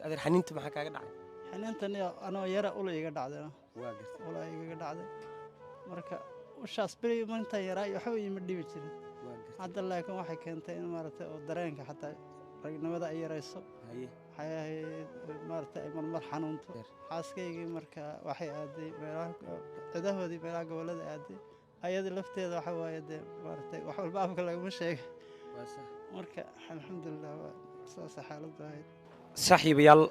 adeer xaniinta maxaa kaaga dhacay xaniintan anoo yara ula iga dhacday waa gartay ula iga dhacday marka ushaas beri inta yaraa waxba ima dhibi jirin waa gartay hadda laakiin waxay keentay in maaragtay oo dareenka xataa ragnimada ay yarayso haye waxay ahayd maaragtay ay marmar xanuunto xaaskaygii marka waxay aaday meelaha cidahoodii meelaha gobollada aaday ayada lafteeda waxa waaye dee maaragtay wax walba afka laguma sheega waa sax marka alxamdulilah waa saas xaaladdu ahayd saaxiibayaal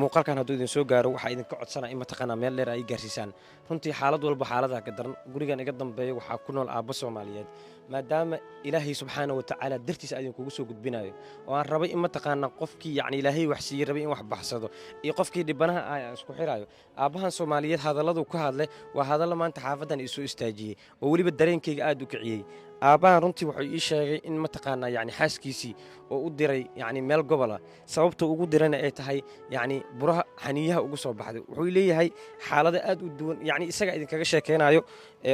muuqaalkan hadduu idin soo gaaro waxaa idinka codsanaa in mataqaanaa meel dheer ay gaarsiisaan runtii xaalad walba xaaladaha ka daran gurigan iga dambeeya waxaa ku nool aabbo soomaaliyeed maadaama ilaahay subxaana wa tacaala dartiisa idinkugu soo gudbinayo oo aan rabay in mataqaanaa qofkii yacni ilaahay wax siiyey rabay in wax baxsado iyo qofkii dhibanaha ah aan isku xirayo aabbahan soomaaliyeed hadalladuu ka hadlay waa hadallo maanta xaafaddan ii soo istaajiyey oo weliba dareenkayga aad u kiciyey aabbahan runtii wuxuu ii sheegay in mataqaanaa yacni xaaskiisii oo u diray yacni meel gobola sababta ugu dirana ay tahay yacni buraha xaniiyaha ugu soo baxday wuxuu leeyahay xaalado aad u duwan yacni isaga idinkaga sheekaynayo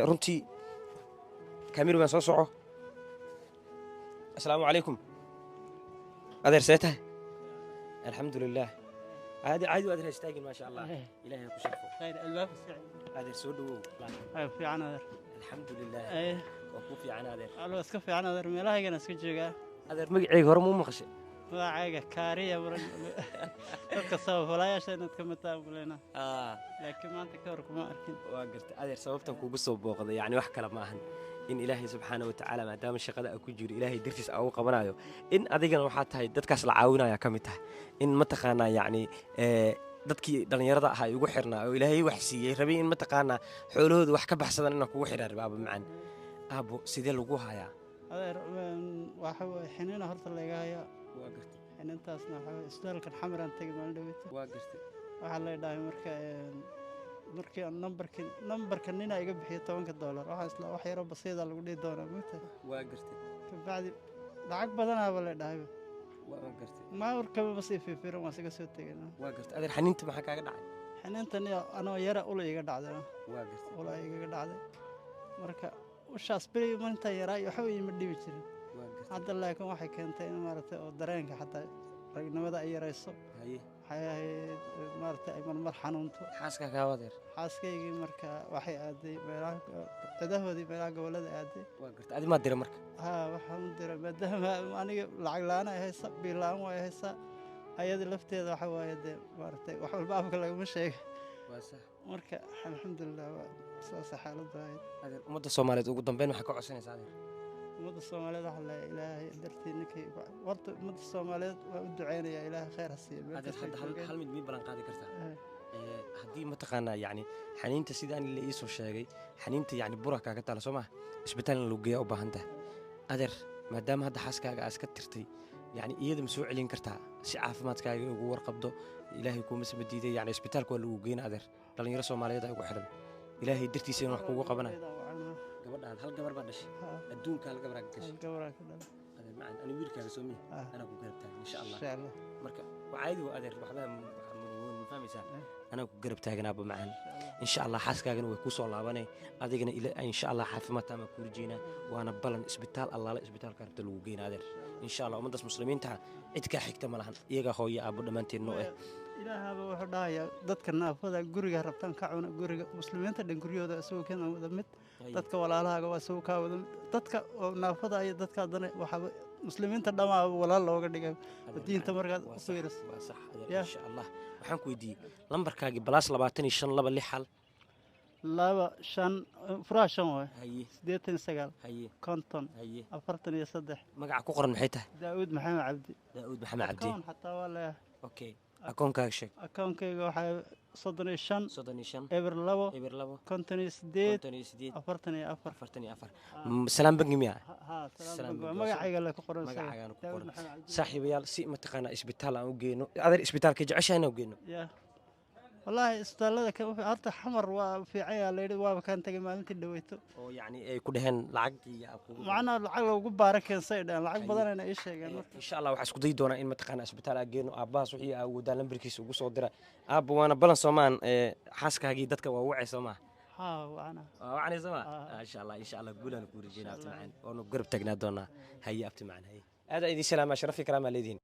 runtii كاميرو بن صوصعو السلام عليكم هذا رسيته الحمد لله عادي عادي وادر يستاجل ما شاء الله الهي يكون شرفه خير الباب السعيد هذا سودو في عنادر الحمد لله ايه وكوفي عنادر الو اسكف في عنادر ميلها انا اسك جوغا هذا مقعي هور مو مقشي waa cayga kaariya waran dadka sababalayaasha inaad ka mataaqulena laakiin maanta ka hor kuma arkin waa gartay adeer sababtan kugu soo booqday yani wax kale ma ahan in ilaahay subxaanahu wa tacaala maadaama shaqada ku jiro ilaahay dartiis uu qabanayo in adigana waxaa tahay dadkaas la caawinaya ka mid tahay in mataqaanaa yacni dadkii dhallinyarada ahaa ay ugu xirnaa oo ilaahay wax siiyey rabay in mataqaanaa xoolahooda wax ka baxsadan inaan kugu xidhaa rabaaba macaan aabbo sidee lagu hayaa adeer waxa way xiniina horta laga hayaa waa gartay xiniintaasna waxa way isbitaalkan xamaraan tagay maalin dhaweyta waa gartay waxaa la dhahay markii nambarka nina iga bixiyay $10 waxaa isla wax yaro basiida lagu dhihi doonaa maanta waa gartay kabacdi lacag badanaaba la dhahay waa gartay ma warkaba basii fiifiran waan isaga soo tegayna waa gartay adeer xaniinta maxaa kaaga dhacay xiniintan anoo yara ula iga dhacday waa gartay ula iga dhacday marka ushaas beri inta yaraa waxba ima dhibi jirin hadda laakiin waxay keentay in maaragtay oo dareenka xataa ragnimada ay yarayso haye waxay ahayd maaragtay ay marmar xanuunto xaaska kaa wadeer xaaskaygii marka waxay aaday meelaha cidahoodii meelaha gobollada aaday waa gartay adi maa dira marka haa waxaan u diray maadaama aniga lacag la-aan ay haysa biil la-aan way haysaa ayada lafteeda waxa waaye dee maaragtay wax walba afka laguma sheega waa sax marka alxamdulilah waa saasa xaaladdu ahayd adeer ummadda soomaaliyeed ugu dambeyn waxaa ka codsanaysaa adeer ummadda soomaaliyeed waxa la ilaahay dartii ninkii horta ummadda soomaaliyeed waa u duceynayaa ilaahay khayr ha siiyo adeer hadda hal mid mii ballan qaadi kartaa haddii mataqaanaa yacni xaniinta sidaan la ii soo sheegay xaniinta yacni bura kaaga taala soo maha isbitaal in lagu geeyaa u baahan tahay adeer maadaama hadda xaaskaaga aad iska tirtay yacni iyada ma soo celin kartaa si caafimaadkaaga ugu warqabdo ilaahay kuuma sama diiday yacni isbitaalka waa lagu geyna adeer dhallinyaro soomaaliyeed ay ugu xidhan ilaahay dartiisa in wax kugu qabanayo gabadhaan hal gabar baa dhashay adduunka hal gabaraa ka gashay gabaraa ka dhalay adeer macaan ani wiilkaaga soo mihi anaa ku garab taagan insha allah marka waa caadi waa adeer waxbaa ma fahmaysaa anaa ku garab taaganaaba macaan insha allah xaaskaagana way kuu soo laabanay adigana insha allah caafimaad taamaa kuu rajeynaa waana balan isbitaal allaale isbitaalka rabta lagu geyna adeer insha allah ummaddaas muslimiinta cid kaa xigta ma lahan iyagaa hooyo aabbo dhammaanteed noo ilaahaba wuxuu dhahayaa dadka naafada guriga rabtaan ka cuna guriga muslimiinta dhan guryahooda isagoo kan wada mid dadka walaalahaaga waa isagoo kaa wada mid dadka oo naafada iyo dadka haddana waxaaba muslimiinta dhammaaba walaal looga dhigay diinta markaad fiiriso waa sax insha allah waxaan ku weydiiyey lambarkaagii balaas 25 furaha 5 waay haye 89 haye 50 haye 43 magaca ku qoran maxay tahay daawud maxamed cabdi xataa waa leeyahay okay akoonkaaga sheeg akoonkayga waxaa 35 eber 2 58 44 salaam bangi miya magacayga la ku qoran saaxiibayaal si mataqaanaa isbitaal aan u geyno adeer isbitaalka jeceshahay inaan u geyno wallaahi isbitaallada horta xamar waa fiican yaa layidhi waaba kaan tagay maalintii dhaweyto oo yacni ay ku dhaheen lacag iyo macnaha lacag loogu baara keensay dhaheen lacag badanayna ii sheegeen insha allah waxaa isku dayi doonaa in mataqaanaa isbitaal aan geyno aabbahaas wixii aa awoodaan lambarkiisa ugu soo dira aabba waana balan soomaan xaaskaagii dadka waa wacay soo maha وعنا سما إن شاء الله قولنا كوري جينا أبتي معنا ونقرب تجنا دونا هيا أبتي معنا هي هذا إذا سلام شرفي كرام الذين